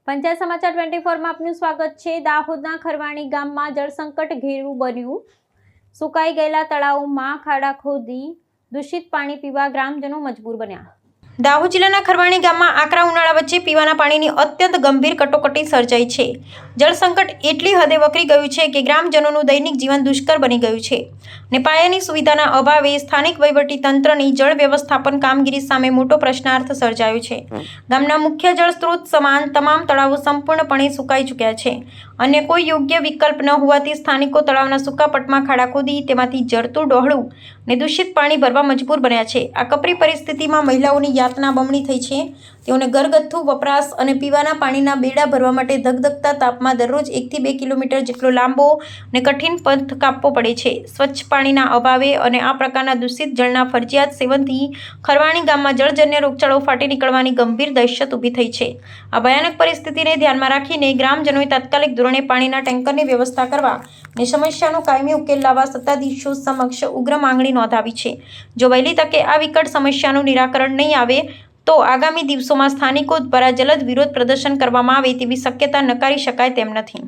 પંચાયત સમાચાર 24 માં આપનું સ્વાગત છે। દાહોદના ખરવાણી ગામમાં જળસંકટ ઘેરું બન્યું। સુકાઈ ગયેલા તળાવમાં ખાડા ખોદી દૂષિત પાણી પીવા ગ્રામજનો મજબૂર બન્યા। દાહોદ જિલ્લાના ખરવાણી ગામમાં આકરા ઉનાળા વચ્ચે પીવાના પાણીની અત્યંત ગંભીર કટોકટી સર્જાઈ છે। જળસંકટ એટલી હદે વકરી ગયું છે કે ગ્રામજનોનું દૈનિક જીવન દુષ્કર બની ગયું છે અને પાયાની સુવિધાના અભાવે સ્થાનિક વહીવટીતંત્રની જળ વ્યવસ્થાપન કામગીરી સામે મોટો પ્રશ્નાર્થ સર્જાયો છે। ગામના મુખ્ય જળ સ્ત્રોત સમાન તમામ તળાવો સંપૂર્ણપણે સુકાઈ ચૂક્યા છે। અન્ય કોઈ યોગ્ય વિકલ્પ ન હોવાથી સ્થાનિકો તળાવના સૂકાપટમાં ખાડા ખોદી તેમાંથી જરતું ડહોળું અને દૂષિત પાણી ભરવા મજબૂર બન્યા છે। આ કપરી પરિસ્થિતિમાં મહિલાઓની યાતના બમણી થઈ છે। તેઓને ઘરગથ્થુ વપરાશ અને પીવાના પાણીના બેડા ભરવા માટે ધગધગતા તાપમાં દરરોજ 1 થી 2 કિલોમીટર જેટલો લાંબો અને કઠિન પંથ કાપવો પડે છે। સ્વચ્છ પાણીના અભાવે અને આ પ્રકારના દૂષિત જળના ફરજિયાત સેવનથી ખરવાણી ગામમાં જળજન્ય રોગચાળો ફાટી નીકળવાની ગંભીર દહેશત ઊભી થઈ છે। આ ભયાનક પરિસ્થિતિને ધ્યાનમાં રાખીને ગ્રામજનોએ તાત્કાલિક ધોરણે પાણીના ટેન્કરની વ્યવસ્થા કરવા અને સમસ્યાનો કાયમી ઉકેલ લાવવા સત્તાધીશો સમક્ષ ઉગ્ર માંગણી નોંધાવી છે। જો વહેલી તકે આ વિકટ સમસ્યાનું નિરાકરણ નહીં આવે તો આગામી દિવસોમાં સ્થાનિકો દ્વારા જલદ વિરોધ પ્રદર્શન કરવામાં આવે તેવી શક્યતા નકારી શકાય તેમ નથી।